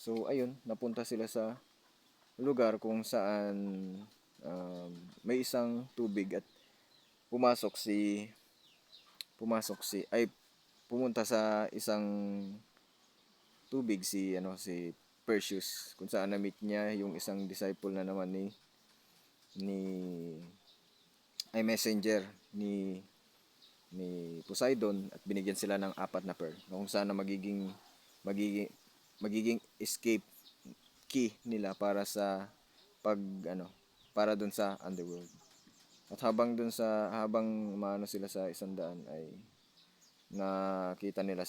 So ayun, napunta sila sa lugar kung saan may isang tubig at pumasok si pumasok si ay pumunta sa isang tubig si Perseus, kung saan na-meet niya yung isang disciple na naman ni ay messenger ni Poseidon, at binigyan sila ng apat na pearl na kung saan na magiging magiging escape key nila para sa pag ano para dun sa underworld. At habang maano sila sa isang daan ay nakita nila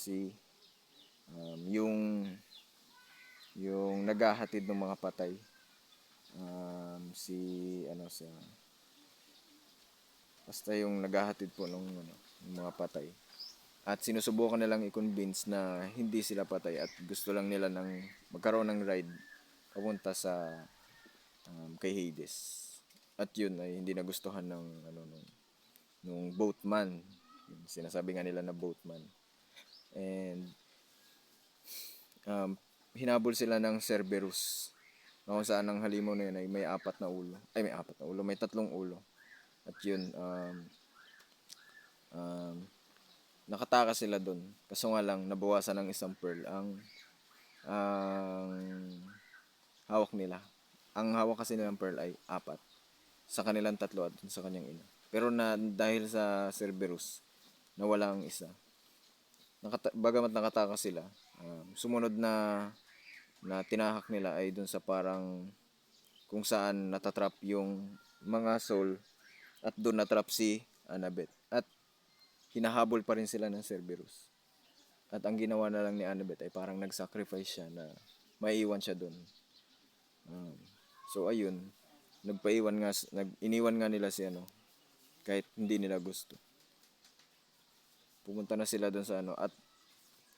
yung naghahatid ng mga patay, si ano sa basta yung naghahatid po ng mga patay, at sinusubukan nilang i-convince na hindi sila patay at gusto lang nila magkaroon ng ride papunta sa kay Hades. At yun ay hindi nagustuhan nung boatman. Yung sinasabi nga nila na boatman. And hinabol sila ng Cerberus, na kung saan ang halimaw na yun ay may apat na ulo. Ay, may apat na ulo, may tatlong ulo. At yun, nakatakas sila doon. Kaso nga lang, nabawasan ng isang pearl ang hawak nila. Ang hawak kasi nilang pearl ay apat. Sa kanilang tatlo at sa kanyang ina. Pero dahil sa Cerberus, nawala ang isa. Bagamat nakatakas sila, sumunod na tinahak nila ay dun sa parang kung saan natatrap yung mga soul, at dun natrap si Annabeth. At hinahabol pa rin sila ng Cerberus. At ang ginawa na lang ni Annabeth ay parang nag-sacrifice siya na maiiwan siya dun. So ayun, iniwan nga nila si kahit hindi nila gusto. Pumunta na sila dun sa at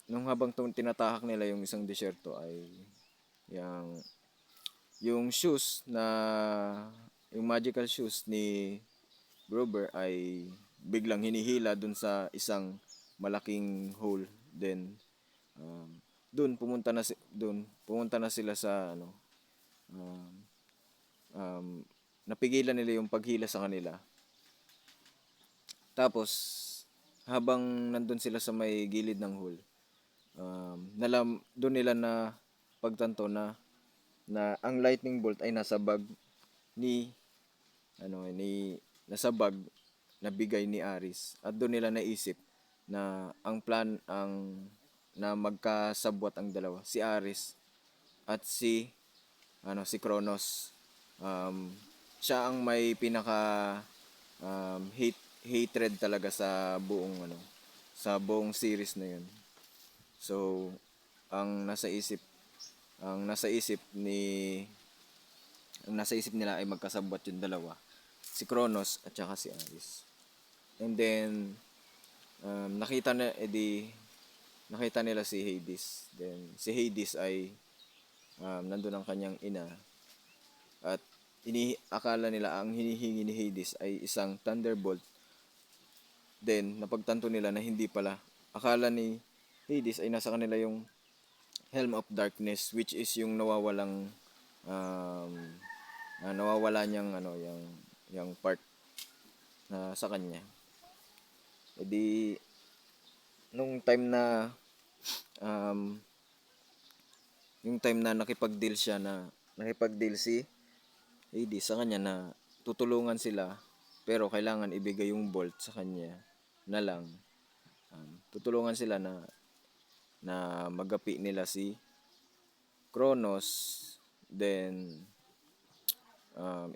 nung habang tinatahak nila yung isang disyerto ay yung shoes yung magical shoes ni Grover ay biglang hinihila dun sa isang malaking hole. Then pumunta na sila sa napigilan nila yung paghila sa kanila. Tapos habang nandun sila sa may gilid ng hole, doon nila na pagtanto na ang lightning bolt ay nasa bag nasa bag na bigay ni Aris. At doon nila naisip na na magkasabwat ang dalawa, si Aris at si Kronos. Siya ang may pinaka hatred talaga sa buong series na yun. So ang nasa isip nila ay magkasabwat yung dalawa, si Kronos at saka si Aris. And then nakita nila si Hades. Then si Hades ay nandun ang kanyang ina, at akala nila ang hinihingi ni Hades ay isang thunderbolt. Then napagtanto nila na hindi pala. Akala ni Hades ay nasa kanila yung Helm of Darkness, which is yung nawawala niyang yung part na sa kanya. Edi nung time na nakipag-deal si Hades sa kanya na tutulungan sila, pero kailangan ibigay yung bolt sa kanya na lang. Tutulungan sila na magapi nila si Kronos, then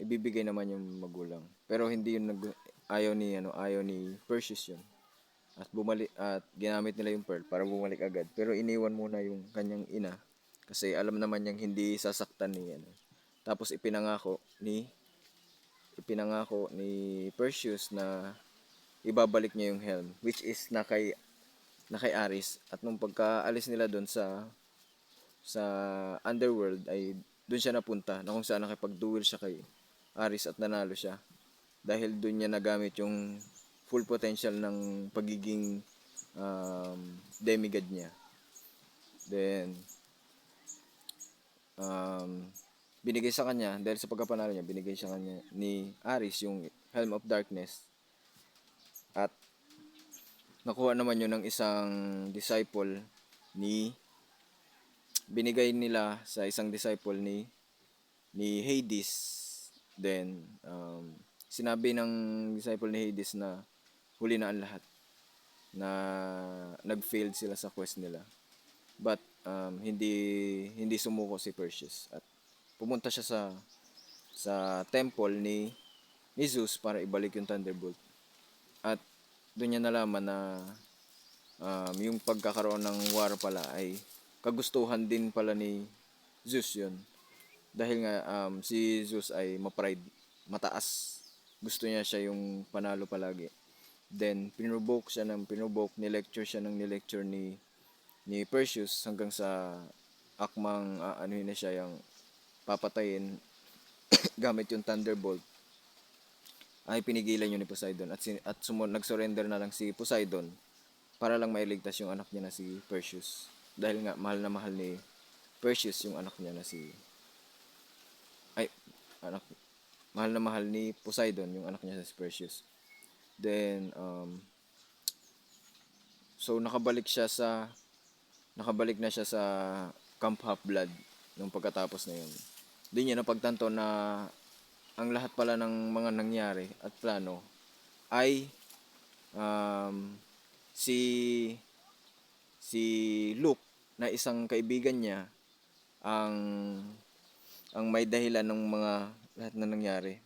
ibibigay naman yung magulang. Pero hindi yun ayaw ni Perseus yun. At ginamit nila yung pearl para bumalik agad. Pero iniwan muna yung kanyang ina kasi alam naman niyang hindi sasaktan Tapos ipinangako ni Perseus na ibabalik niya yung helm, which is na kay Aris. At nung pagkaalis nila doon sa underworld ay doon siya napunta, na kung saan nakipag-duel siya kay Aris at nanalo siya. Dahil doon niya nagamit yung full potential ng pagiging demigod niya. Then binigay sa kanya, dahil sa pagkapanalo niya, binigay sa kanya ni Aris yung Helm of Darkness. At nakuha naman yun ng isang disciple ni, binigay nila sa isang disciple ni Hades. Then, sinabi ng disciple ni Hades na huli na ang lahat, na nag-failed sila sa quest nila. But hindi sumuko si Perseus at pumunta siya sa temple ni Zeus para ibalik yung Thunderbolt. At doon niya nalaman na yung pagkakaroon ng war pala ay kagustuhan din pala ni Zeus yun. Dahil nga si Zeus ay ma-pride, mataas. Gusto niya siya yung panalo palagi. Then pinuboke siya ng pinuboke, ni-lecture siya ng ni-lecture ni Perseus hanggang sa akmang anuhin na siya, yung papatayin gamit yung Thunderbolt. Ay pinigilan yun ni Poseidon at nag-surrender na lang si Poseidon para lang mailigtas yung anak niya na si Perseus. Dahil nga mahal na mahal ni Perseus yung anak niya na si anak mahal na mahal ni Poseidon yung anak niya na si Perseus. Then so nakabalik na siya sa Camp Half-Blood nung pagkatapos na yun. Doon niya napagtanto na ang lahat pala ng mga nangyari at plano ay si Luke na isang kaibigan niya ang may dahilan ng mga lahat na nangyari.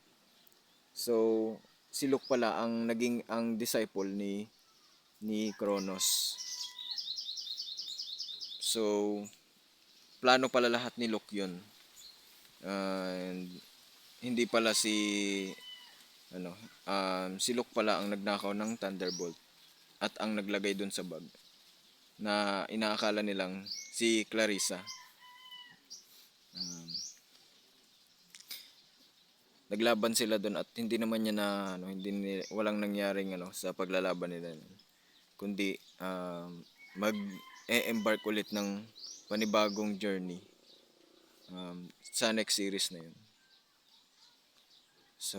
So si Luke pala ang naging ang disciple ni Kronos. So plano pala lahat ni Luke yun. And hindi pala si Luke pala ang nagnakaw ng Thunderbolt at ang naglagay dun sa bag na inaakala nilang si Clarissa. Naglaban sila dun at hindi naman niya walang nangyaring sa paglalaban nila, kundi mag-embark ulit ng panibagong journey sa next series na yun. So,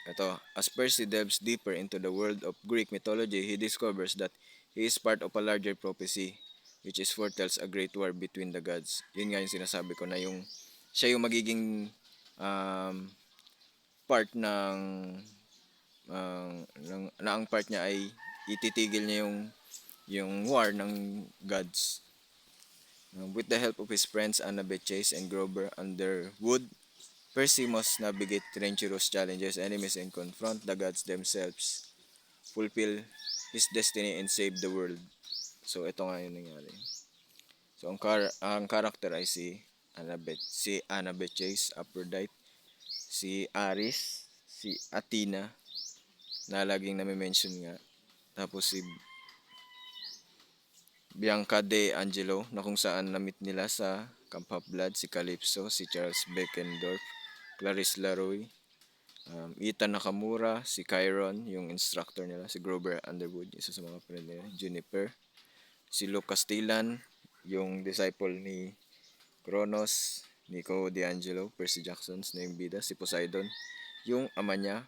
ito, as Percy delves deeper into the world of Greek mythology, he discovers that he is part of a larger prophecy which is foretells a great war between the gods. Yun nga yung sinasabi ko na siya yung magiging part na ang part niya ay ititigil niya yung war ng gods. With the help of his friends Annabeth Chase and Grover Underwood, Percy must navigate treacherous challenges, enemies, and confront the gods themselves, fulfill his destiny, and save the world. So, ito nga yung nangyari. So, ang character ay si Annabeth Chase, Aphrodite, si Aris, si Athena, na laging nami-mention nga. Tapos si Bianca de Angelo, na kung saan na-meet nila sa Camp Half-Blood, si Calypso, si Charles Beckendorf, Clarice Laroy, Ethan Nakamura, si Chiron, yung instructor nila, si Grover Underwood, isa sa mga friend nila, Juniper, si Luke Castillan, yung disciple ni Kronos, Nico D'Angelo, Percy Jackson's na yung bida, si Poseidon, yung ama niya,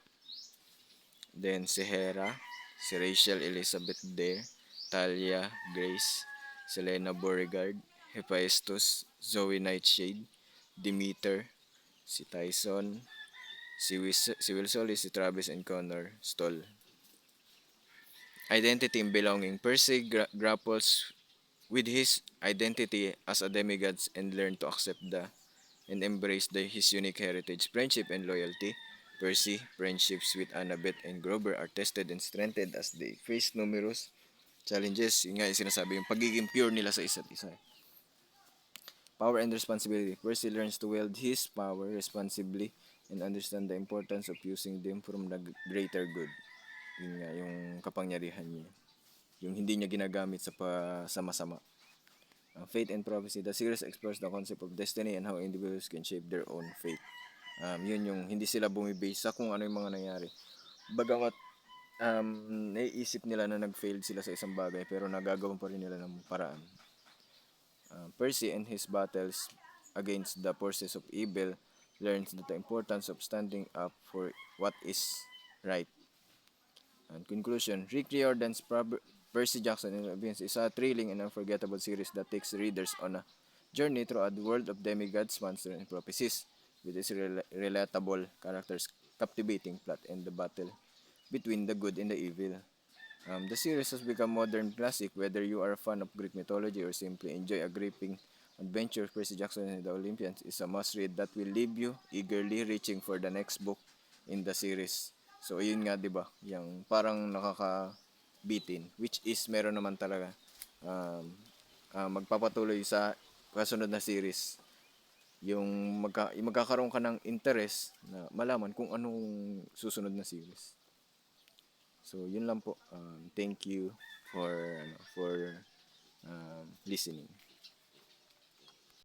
then si Hera, si Rachel Elizabeth Dare, Talia Grace, Selena Beauregard, Hephaestus, Zoe Nightshade, Demeter, si Tyson, si Will Solis, si Travis and Connor Stoll. Identity and belonging. Percy grapples with his identity as a demigod and learn to accept and embrace his unique heritage. Friendship and loyalty. Percy friendships with Annabeth and Grover are tested and strengthened as they face numerous challenges. Yung nga yung sinasabi, yung pagiging pure nila sa isa't isa. Power and responsibility. Percy learns to wield his power responsibly and understand the importance of using them from the greater good. Yun nga, yung kapangyarihan niya. Yung hindi niya ginagamit sa masama. Fate and prophecy. The series explores the concept of destiny and how individuals can shape their own fate. Yun yung hindi sila bumibase sa kung ano yung mga nangyari. Bagamat naiisip nila na nag-failed sila sa isang bagay pero nagagawa pa rin nila ng paraan. Percy and his battles against the forces of evil, learns the importance of standing up for what is right. And conclusion, Rick Riordan's Percy Jackson and the Olympians is a thrilling and unforgettable series that takes readers on a journey through a world of demigods, monsters, and prophecies, with its relatable characters, captivating plot, and the battle between the good and the evil. The series has become a modern classic, whether you are a fan of Greek mythology or simply enjoy a gripping adventure. Percy Jackson and the Olympians is a must-read that will leave you eagerly reaching for the next book in the series. So, yun nga, di ba? Yung parang nakakabitin, which is meron naman talaga magpapatuloy sa kasunod na series. Yung magkakaroon ka ng interest na malaman kung anong susunod na series. So, yun lang po. Thank you for listening.